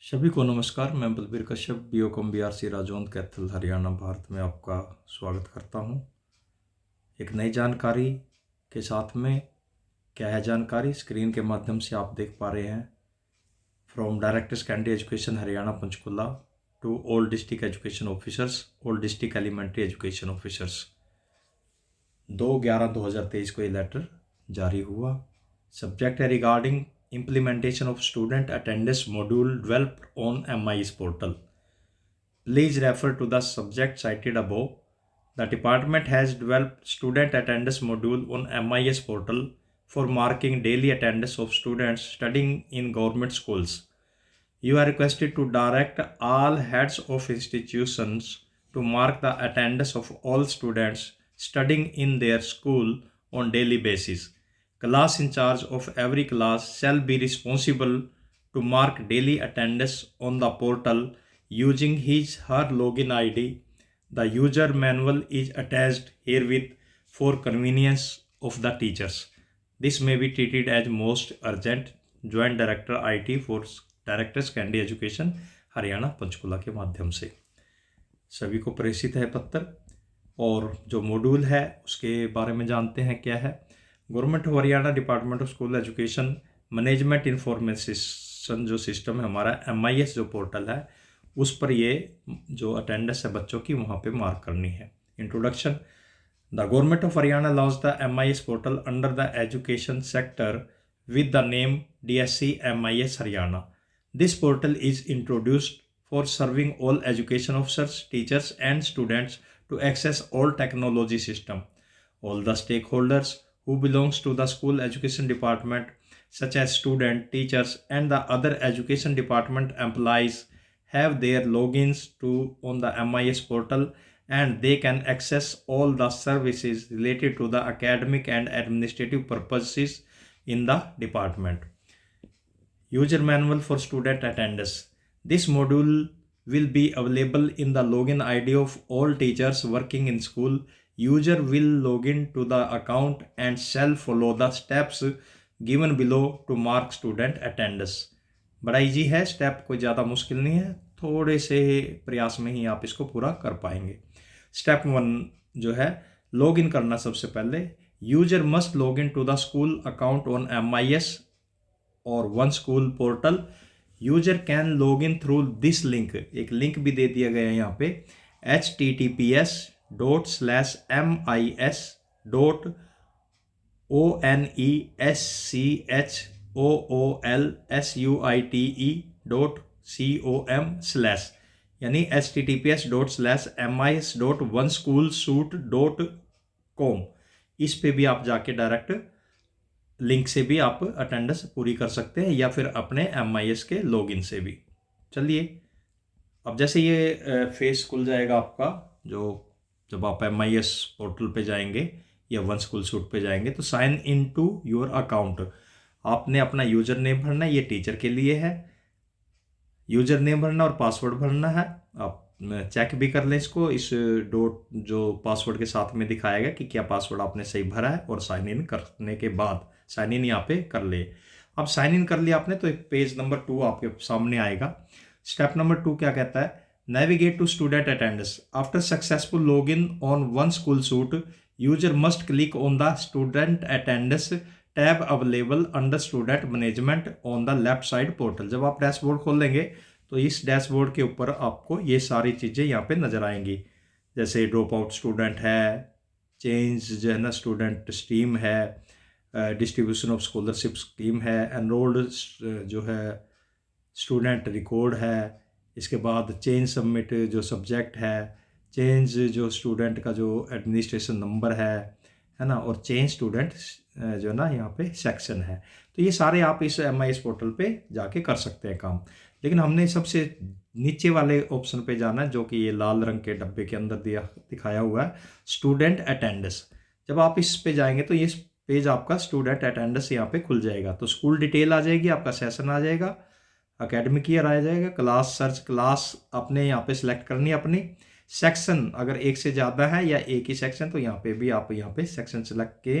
सभी को नमस्कार। मैं बलबीर कश्यप बीओकॉम बीआरसी राजौंद कैथल हरियाणा भारत में आपका स्वागत करता हूं। एक नई जानकारी के साथ में। क्या है जानकारी? स्क्रीन के माध्यम से आप देख पा रहे हैं। From director secondary education Haryana Panchkula to all district education officers, all district elementary education officers, 2/11/2023 को ये लेटर जारी हुआ। सब्जेक्ट है regarding implementation of student attendance module developed on MIS portal. Please refer to the subject cited above. The department has developed student attendance module on MIS portal for marking daily attendance of students studying in government schools. You are requested to direct all heads of institutions to mark the attendance of all students studying in their school on daily basis. Class in charge of every class shall be responsible to mark daily attendance on the portal using his/her login ID. The user manual is attached herewith for convenience of the teachers. This may be treated as most urgent. Joint Director IT for director secondary education Haryana Panchkula के माध्यम से सभी को प्रेषित है पत्र। और जो मॉड्यूल है उसके बारे में जानते हैं क्या है। Government of Haryana department of school education management information जो सिस्टम है हमारा MIS जो पोर्टल है उस पर ये जो अटेंडेंस है बच्चों की वहाँ पे मार्क करनी है। Introduction. The government of Haryana launch the MIS portal under the education sector with the name DSC MIS Haryana. This portal is introduced for serving all education officers, teachers and students to access all technology system. All the stakeholders who belongs to the school education department such as student, teachers and the other education department employees have their logins on the MIS portal and they can access all the services related to the academic and administrative purposes in the department. User manual for student attendance. This module will be available in the login ID of all teachers working in school. User will log in to the account and shall follow the steps given below to mark student attendance. बड़ा easy है, step कोई ज़्यादा मुश्किल नहीं है, थोड़े से प्रयास में ही आप इसको पूरा कर पाएंगे। स्टेप 1 जो है लॉग इन करना। सबसे पहले User must log in to the school account on MIS or One School portal. User can log in through this link. एक लिंक भी दे दिया गया है यहाँ पे https://onesschoolsuite.com यानी https://mis.oneschoolsuite.com। इस पे भी आप जाके डायरेक्ट लिंक से भी आप अटेंडेंस पूरी कर सकते हैं या फिर अपने MIS के लॉगिन से भी। चलिए अब जैसे ये फेस खुल जाएगा आपका, जो जब आप MIS पोर्टल पे जाएंगे या वन स्कूल सूट पे जाएंगे तो sign in to your account आपने अपना यूजर नेम भरना है। ये टीचर के लिए है, यूजर नेम भरना और पासवर्ड भरना है। आप चेक भी कर लें इसको, इस डॉट जो पासवर्ड के साथ में दिखाएगा कि क्या पासवर्ड आपने सही भरा है। और साइन इन करने के बाद साइन इन यहाँ पे कर ले। अब साइन इन कर लिया आपने तो एक पेज नंबर 2 आपके सामने आएगा। स्टेप नंबर 2 क्या कहता है? Navigate to student attendance. After successful log in on one school suite user must click on the student attendance tab available under student management on the left side portal. जब आप dashboard खोल लेंगे तो इस dashboard के ऊपर आपको ये सारी चीज़ें यहाँ पे नज़र आएंगी, जैसे ड्रॉप आउट स्टूडेंट है, चेंज जो है ना स्टूडेंट स्ट्रीम है, डिस्ट्रीब्यूशन ऑफ स्कॉलरशिप स्कीम है, एनरोल्ड जो है स्टूडेंट रिकॉर्ड है, इसके बाद चेंज सबमिट जो सब्जेक्ट है, चेंज जो स्टूडेंट का जो एडमिनिस्ट्रेशन नंबर है ना, और चेंज स्टूडेंट जो ना यहाँ पे सेक्शन है। तो ये सारे आप इस MIS पोर्टल पे जाके कर सकते हैं काम। लेकिन हमने सबसे नीचे वाले ऑप्शन पे जाना है जो कि ये लाल रंग के डब्बे के अंदर दिखाया हुआ है, स्टूडेंट अटेंडेंस। जब आप इस पे जाएंगे तो ये पेज आपका स्टूडेंट अटेंडेंस यहाँ पे खुल जाएगा। तो स्कूल डिटेल आ जाएगी, आपका सेशन आ जाएगा, एकेडमिक ईयर आ जाएगा, क्लास सर्च क्लास आपने यहाँ पे सिलेक्ट करनी है अपनी। सेक्शन अगर एक से ज़्यादा है या एक ही सेक्शन तो यहाँ पे भी आप यहाँ पे सेक्शन सेलेक्ट के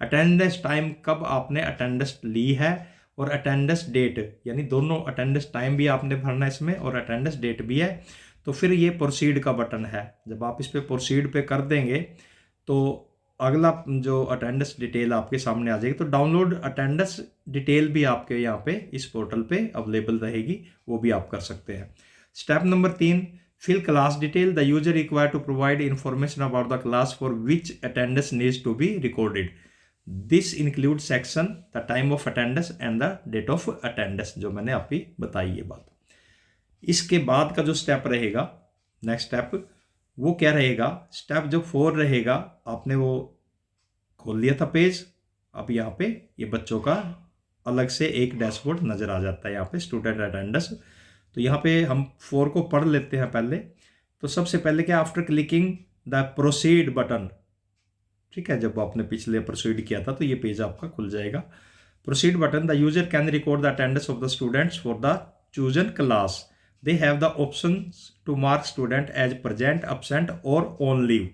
अटेंडेंस टाइम कब आपने अटेंडेंस ली है और अटेंडेंस डेट, यानी दोनों अटेंडेंस टाइम भी आपने भरना है इसमें और अटेंडेंस डेट भी है। तो फिर ये प्रोसीड का बटन है, जब आप इस पर प्रोसीड पे कर देंगे तो अगला जो अटेंडेंस डिटेल आपके सामने आ जाएगी। तो डाउनलोड अटेंडेंस डिटेल भी आपके यहाँ पे इस पोर्टल पे अवेलेबल रहेगी, वो भी आप कर सकते हैं। Step number 3, fill class detail. The user require to provide information about the class for which attendance needs to be recorded. This include section, the time of attendance and the date of attendance, जो मैंने आपकी बताई ये बात। इसके बाद का जो स्टेप रहेगा, नेक्स्ट स्टेप, वो क्या रहेगा? स्टेप जो 4 रहेगा, आपने वो खोल लिया था पेज, अब यहाँ पे ये बच्चों का अलग से एक डैशबोर्ड नज़र आ जाता है यहाँ पे, स्टूडेंट अटेंडेंस। तो यहाँ पे हम 4 को पढ़ लेते हैं पहले। तो सबसे पहले क्या, after clicking the proceed button, ठीक है, जब आपने पिछले प्रोसीड किया था तो ये पेज आपका खुल जाएगा। Proceed button, the user can record the attendance of the students for the chosen class. They have the option to mark student as present, absent और ऑन लीव।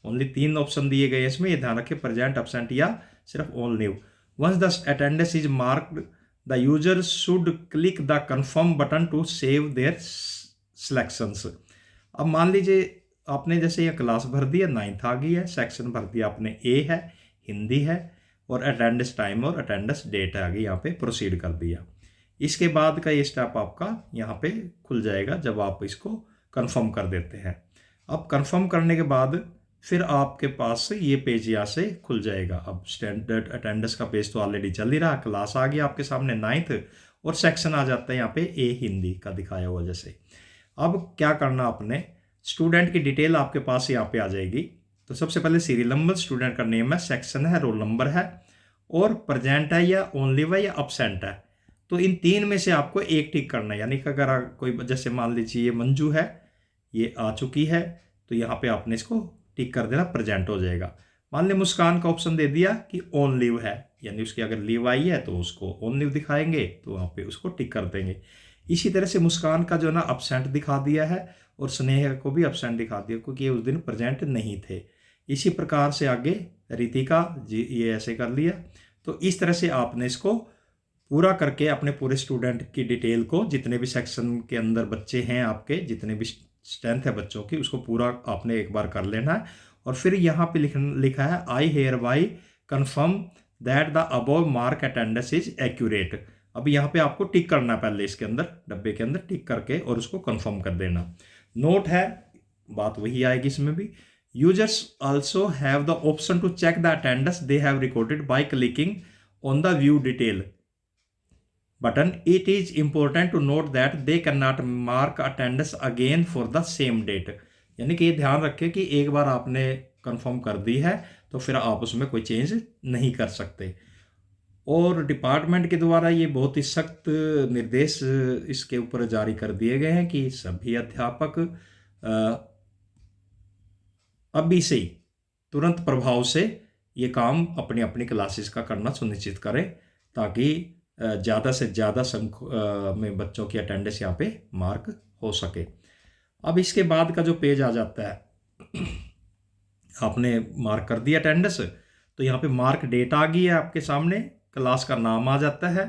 ओनली 3 ऑप्शन दिए गए हैं इसमें, ये ध्यान रखें, प्रेजेंट, एब्सेंट या सिर्फ on leave. Once the attendance is marked, the user should click the confirm button to save their selections. अब मान लीजिए आपने जैसे ये क्लास भर दी है, 9th आ गई है, सेक्शन भर दिया आपने, ए है, हिंदी है, और अटेंडेंस टाइम और अटेंडेंस डेट आ गई, यहाँ पे प्रोसीड कर दिया। इसके बाद का ये स्टेप आपका यहाँ पे खुल जाएगा जब आप इसको कंफर्म कर देते हैं। अब कंफर्म करने के बाद फिर आपके पास ये पेज यहाँ से खुल जाएगा। अब स्टैंडर्ड अटेंडेंस का पेज तो ऑलरेडी चल ही रहा, क्लास आ गई आपके सामने 9th, और सेक्शन आ जाता है यहाँ पे ए हिंदी का दिखाया हुआ जैसे। अब क्या करना आपने, स्टूडेंट की डिटेल आपके पास यहाँ पे आ जाएगी। तो सबसे पहले सीरियल नंबर, स्टूडेंट का नेम है, सेक्शन है, रोल नंबर है, और प्रेजेंट है या ओनली है या अब्सेंट है। तो इन 3 में से आपको एक टिक करना है, यानी कि अगर कोई, जैसे मान लीजिए ये मंजू है, ये आ चुकी है, तो यहाँ पे आपने इसको टिक कर देना, प्रेजेंट हो जाएगा। मान ली मुस्कान का ऑप्शन दे दिया कि ऑन लीव है, यानी उसकी अगर लीव आई है तो उसको ऑन लीव दिखाएंगे, तो वहाँ पे उसको टिक कर देंगे। इसी तरह से मुस्कान का जो ना अब्सेंट दिखा दिया है, और स्नेहा को भी अब्सेंट दिखा दिया क्योंकि ये उस दिन प्रेजेंट नहीं थे। इसी प्रकार से आगे रितिका जी, ये ऐसे कर लिया। तो इस तरह से आपने इसको पूरा करके अपने पूरे स्टूडेंट की डिटेल को, जितने भी सेक्शन के अंदर बच्चे हैं आपके, जितने भी स्ट्रेंथ है बच्चों की, उसको पूरा आपने एक बार कर लेना है। और फिर यहाँ पे लिखा है I hereby confirm that the above mark attendance is accurate. अब यहाँ पे आपको टिक करना है पहले, इसके अंदर डब्बे के अंदर टिक करके और उसको कंफर्म कर देना। नोट है, बात वही आएगी इसमें भी, users also have the option to check the attendance they have recorded by clicking on the view detail button. It is important to note that they cannot mark attendance again for the same date. यानी कि ये ध्यान रखें कि एक बार आपने confirm कर दी है तो फिर आप उसमें कोई चेंज नहीं कर सकते। और डिपार्टमेंट के द्वारा ये बहुत ही सख्त निर्देश इसके ऊपर जारी कर दिए गए हैं कि सभी अध्यापक अभी से ही तुरंत प्रभाव से ये काम अपनी अपनी क्लासेस का करना सुनिश्चित करें, ताकि ज़्यादा से ज़्यादा संख्या में बच्चों की अटेंडेंस यहाँ पे मार्क हो सके। अब इसके बाद का जो पेज आ जाता है, आपने मार्क कर दिया अटेंडेंस, तो यहाँ पे मार्क डेट आ गई है आपके सामने, क्लास का नाम आ जाता है।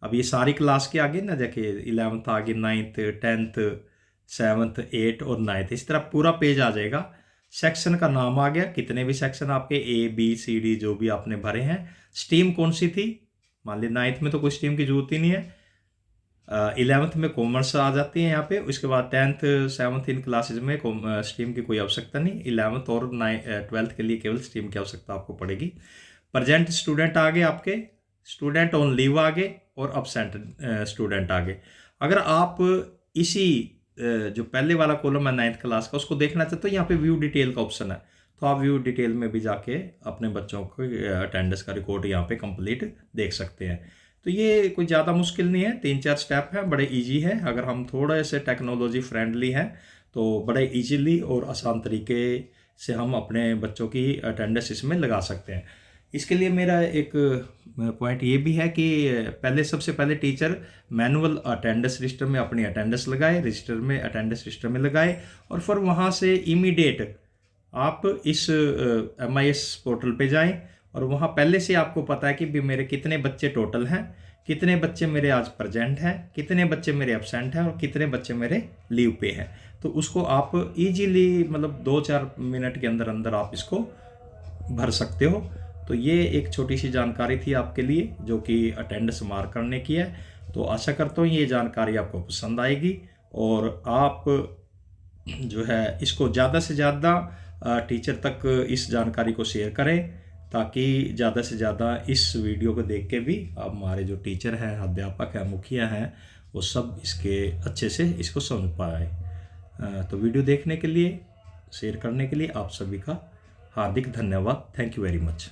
अब ये सारी क्लास के आगे ना, देखिए 11th आ गई, 9th, 10th, 7th, 8th और 9th, इस तरह पूरा पेज आ जाएगा। सेक्शन का नाम आ गया, कितने भी सेक्शन आपके ABCD जो भी आपने भरे हैं। स्ट्रीम कौन सी थी, मान ली 9th में तो कोई स्ट्रीम की जरूरत ही नहीं है, 11th में कॉमर्स आ जाती है यहाँ पे। उसके बाद 10th 7th इन क्लासेज में स्ट्रीम की कोई आवश्यकता नहीं, 11th और 12th के लिए केवल स्ट्रीम की आवश्यकता आपको पड़ेगी। प्रेजेंट स्टूडेंट आगे आपके, स्टूडेंट ऑन लीव आगे, और अब्सेंट स्टूडेंट आगे। अगर आप इसी जो पहले वाला कॉलम है 9th क्लास का, उसको देखना चाहते हो, यहाँ पे व्यू डिटेल का ऑप्शन है, तो आप व्यू डिटेल में भी जाके अपने बच्चों को अटेंडेंस का रिकॉर्ड यहाँ पे कंप्लीट देख सकते हैं। तो ये कोई ज़्यादा मुश्किल नहीं है, 3-4 स्टेप हैं, बड़े इजी है। अगर हम थोड़े से टेक्नोलॉजी फ्रेंडली हैं तो बड़े इजीली और आसान तरीके से हम अपने बच्चों की अटेंडेंस इसमें लगा सकते हैं। इसके लिए मेरा एक पॉइंट ये भी है कि पहले सबसे पहले टीचर मैनुअल अटेंडेंस रजिस्टर में अपनी अटेंडेंस लगाए, रजिस्टर में अटेंडेंस रजिस्टर में लगाए, और फिर वहाँ से इमीडिएट आप इस MIS पोर्टल पे जाएं, और वहाँ पहले से आपको पता है कि भी मेरे कितने बच्चे टोटल हैं, कितने बच्चे मेरे आज प्रेजेंट हैं, कितने बच्चे मेरे एब्सेंट हैं और कितने बच्चे मेरे लीव पे हैं। तो उसको आप इजीली मतलब 2-4 मिनट के अंदर अंदर आप इसको भर सकते हो। तो ये एक छोटी सी जानकारी थी आपके लिए जो कि अटेंडेंस मार्क करने की है। तो आशा करता हूँ ये जानकारी आपको पसंद आएगी और आप जो है इसको ज़्यादा से ज़्यादा टीचर तक इस जानकारी को शेयर करें, ताकि ज़्यादा से ज़्यादा इस वीडियो को देख के भी अब हमारे जो टीचर हैं, अध्यापक हैं, मुखिया हैं, वो सब इसके अच्छे से इसको समझ पाए। तो वीडियो देखने के लिए, शेयर करने के लिए आप सभी का हार्दिक धन्यवाद। Thank you very much.